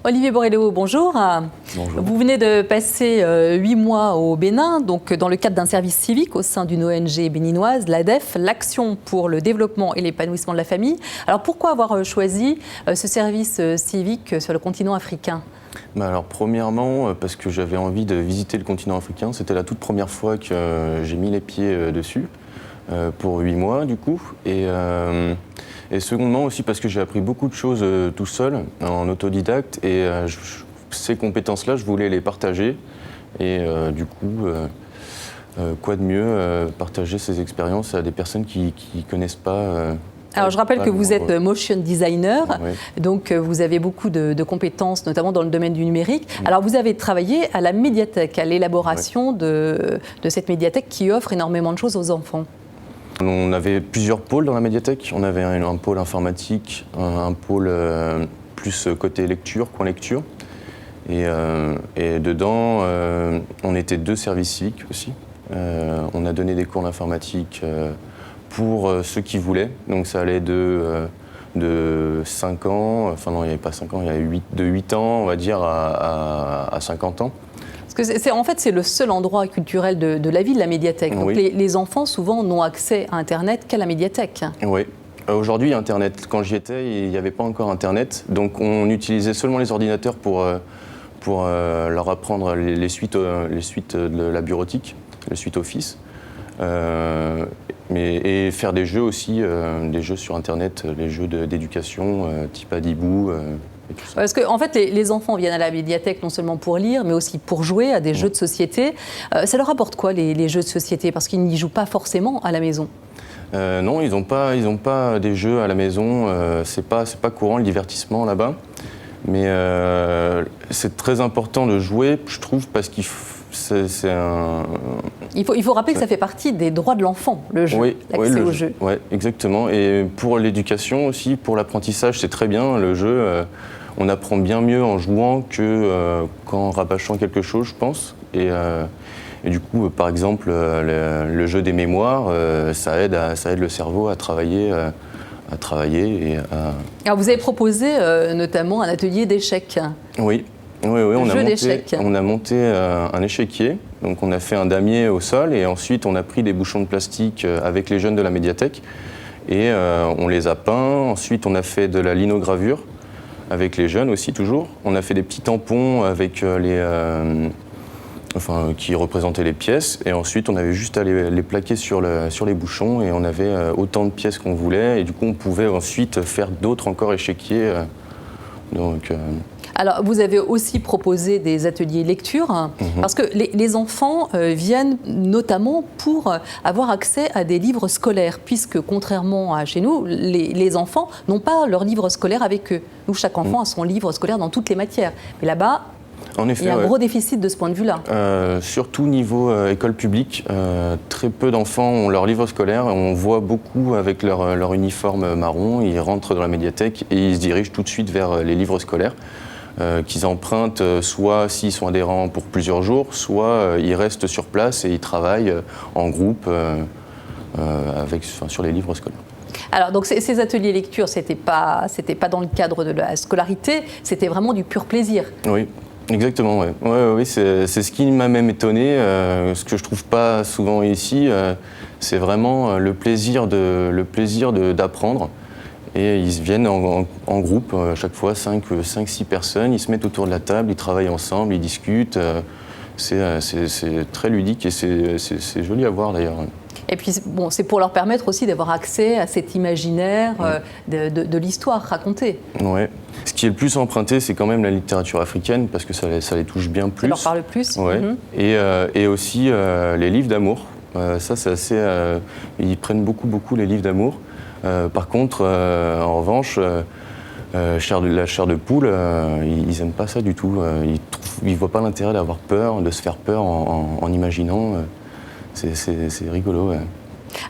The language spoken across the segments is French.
Olivier Borrello, bonjour. Bonjour. Vous venez de passer 8 mois au Bénin, donc dans le cadre d'un service civique au sein d'une ONG béninoise, l'ADEF, l'Action pour le développement et l'épanouissement de la famille. Alors pourquoi avoir choisi ce service civique sur le continent africain ? Alors premièrement, parce que j'avais envie de visiter le continent africain. C'était la toute première fois que j'ai mis les pieds dessus, pour 8 mois du coup. Et secondement aussi parce que j'ai appris beaucoup de choses tout seul, en autodidacte. Et ces compétences-là, je voulais les partager. Et du coup, quoi de mieux partager ces expériences à des personnes qui ne connaissent pas. Alors je rappelle que vous êtes motion designer, Oui. donc vous avez beaucoup de compétences, notamment dans le domaine du numérique. Alors vous avez travaillé à la médiathèque, à l'élaboration de cette médiathèque qui offre énormément de choses aux enfants. On avait plusieurs pôles dans la médiathèque. On avait un pôle informatique, un pôle plus côté lecture, coin lecture. Et dedans, on était 2 services civiques aussi. On a donné des cours d'informatique pour ceux qui voulaient. Donc ça allait de 5 ans, enfin non, il n'y avait pas 5 ans, il y avait de 8 ans, on va dire, à 50 ans. Parce que en fait, c'est le seul endroit culturel de la ville, la médiathèque. Donc Oui. les enfants, souvent, n'ont accès à Internet qu'à la médiathèque. Oui. Aujourd'hui, Internet. Quand j'y étais, il n'y avait pas encore Internet. Donc on utilisait seulement les ordinateurs pour leur apprendre les suites de la bureautique, les suites Office. Et faire des jeux aussi, des jeux sur Internet, les jeux d'éducation, type Adibou. Et tout ça. Parce qu'en fait, les enfants viennent à la médiathèque non seulement pour lire, mais aussi pour jouer à des jeux de société. Ça leur apporte quoi, les jeux de société ? Parce qu'ils n'y jouent pas forcément à la maison. Non, ils n'ont pas des jeux à la maison. C'est pas courant le divertissement là-bas. Mais c'est très important de jouer, je trouve, parce qu'il Il faut rappeler que ça fait partie des droits de l'enfant, le jeu, oui, l'accès au jeu. Oui, exactement. Et pour l'éducation aussi, pour l'apprentissage, c'est très bien. Le jeu, on apprend bien mieux en jouant qu'en rabâchant quelque chose, je pense. Et du coup, par exemple, le jeu des mémoires, ça aide le cerveau à travailler. Alors vous avez proposé notamment un atelier d'échecs. Oui. On a monté un échiquier. Donc on a fait un damier au sol et ensuite on a pris des bouchons de plastique avec les jeunes de la médiathèque et on les a peints. Ensuite on a fait de la linogravure avec les jeunes aussi toujours. On a fait des petits tampons avec qui représentaient les pièces et ensuite on avait juste à les plaquer sur les bouchons et on avait autant de pièces qu'on voulait et du coup on pouvait ensuite faire d'autres encore échiquiers. Alors, vous avez aussi proposé des ateliers lecture, parce que les enfants viennent notamment pour avoir accès à des livres scolaires, puisque contrairement à chez nous, les enfants n'ont pas leur livre scolaire avec eux. Nous, chaque enfant a son livre scolaire dans toutes les matières. Mais là-bas, en effet, il y a un gros déficit de ce point de vue-là. Surtout niveau école publique, très peu d'enfants ont leur livre scolaire. On voit beaucoup avec leur uniforme marron, ils rentrent dans la médiathèque et ils se dirigent tout de suite vers les livres scolaires. Qu'ils empruntent soit s'ils sont adhérents pour plusieurs jours, soit ils restent sur place et ils travaillent en groupe sur les livres scolaires. Alors, donc ces ateliers lecture, c'était pas dans le cadre de la scolarité, c'était vraiment du pur plaisir. Oui, exactement. Oui, c'est ce qui m'a même étonné, ce que je trouve pas souvent ici, c'est vraiment le plaisir d'apprendre. Et ils viennent en groupe, à chaque fois 5-6 personnes, ils se mettent autour de la table, ils travaillent ensemble, ils discutent. C'est très ludique et c'est joli à voir d'ailleurs. Et puis bon, c'est pour leur permettre aussi d'avoir accès à cet imaginaire de l'histoire racontée. Ouais. Ce qui est le plus emprunté, c'est quand même la littérature africaine, parce que ça les touche bien plus. Ça leur parle plus. Ouais. Et aussi les livres d'amour. Ça, c'est assez... ils prennent beaucoup les livres d'amour. Par contre, en revanche, la chair de poule, ils n'aiment pas ça du tout. Ils ne voient pas l'intérêt d'avoir peur, de se faire peur en imaginant. C'est rigolo. Ouais.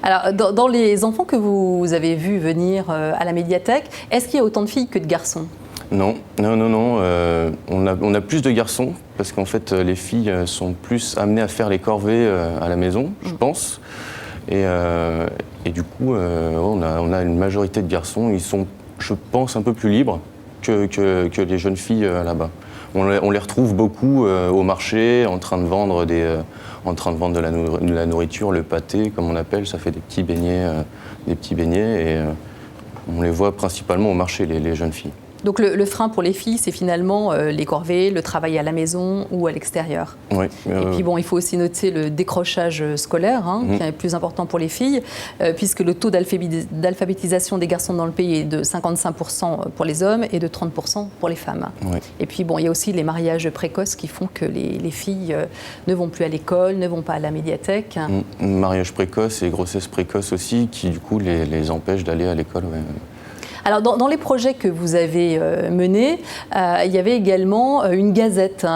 Alors, dans les enfants que vous avez vus venir à la médiathèque, est-ce qu'il y a autant de filles que de garçons ? Non. On a plus de garçons, parce qu'en fait, les filles sont plus amenées à faire les corvées à la maison, je pense. Et du coup, on a une majorité de garçons. Ils sont, je pense, un peu plus libres que les jeunes filles là-bas. On les retrouve beaucoup au marché, en train de vendre de la nourriture, le pâté, comme on appelle, ça fait des petits beignets, et on les voit principalement au marché, les jeunes filles. Donc le frein pour les filles, c'est finalement les corvées, le travail à la maison ou à l'extérieur. Oui, et puis bon, il faut aussi noter le décrochage scolaire, qui est plus important pour les filles, puisque le taux d'alphabétisation des garçons dans le pays est de 55% pour les hommes et de 30% pour les femmes. Oui. Et puis bon, il y a aussi les mariages précoces qui font que les filles ne vont plus à l'école, ne vont pas à la médiathèque. Mariage précoce et grossesse précoce aussi, qui du coup les empêchent d'aller à l'école. Ouais. Alors, dans les projets que vous avez menés, il y avait également une gazette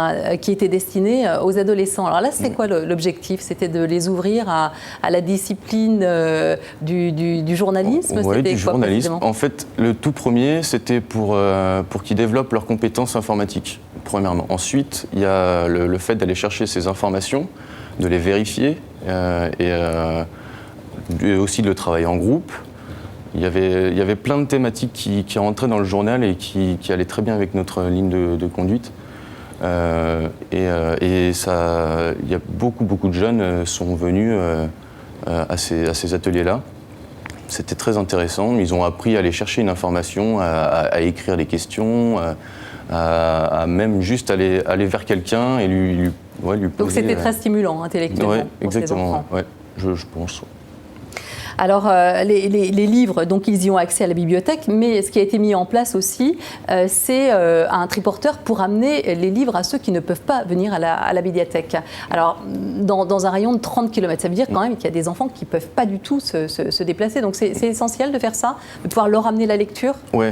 qui était destinée aux adolescents. Alors là, c'était quoi l'objectif? C'était de les ouvrir à la discipline du journalisme? Oui, du journalisme. En fait, le tout premier, c'était pour qu'ils développent leurs compétences informatiques, premièrement. Ensuite, il y a le fait d'aller chercher ces informations, de les vérifier, et aussi de le travailler en groupe. Il y avait plein de thématiques qui rentraient dans le journal et qui allaient très bien avec notre ligne de conduite. Et ça, il y a beaucoup de jeunes sont venus à ces ateliers-là. C'était très intéressant. Ils ont appris à aller chercher une information, à écrire des questions, à même juste aller vers quelqu'un et lui poser. Donc c'était très stimulant intellectuellement. Oui, pour exactement. Ces enfants. Ouais, je pense. Alors, les livres, donc ils y ont accès à la bibliothèque, mais ce qui a été mis en place aussi, c'est un triporteur pour amener les livres à ceux qui ne peuvent pas venir à la médiathèque. Alors, dans un rayon de 30 km, ça veut dire quand même qu'il y a des enfants qui ne peuvent pas du tout se déplacer. Donc, c'est essentiel de faire ça, de pouvoir leur amener la lecture. Oui,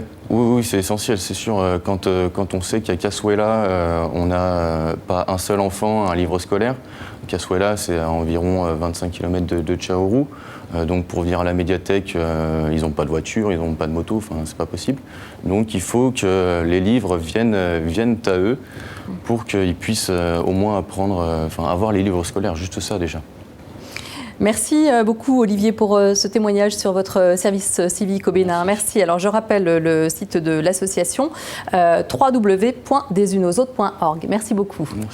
c'est essentiel, c'est sûr. Quand on sait qu'à Cassuela, on n'a pas un seul enfant, un livre scolaire. Cassuela, c'est à environ 25 km de Tchaourou. Donc pour venir à la médiathèque, ils n'ont pas de voiture, ils n'ont pas de moto, enfin c'est pas possible. Donc il faut que les livres viennent à eux pour qu'ils puissent au moins avoir les livres scolaires, juste ça déjà. Merci beaucoup Olivier pour ce témoignage sur votre service civique au Bénin. Merci. Alors je rappelle le site de l'association www.desunauxautres.org. Merci beaucoup. Merci.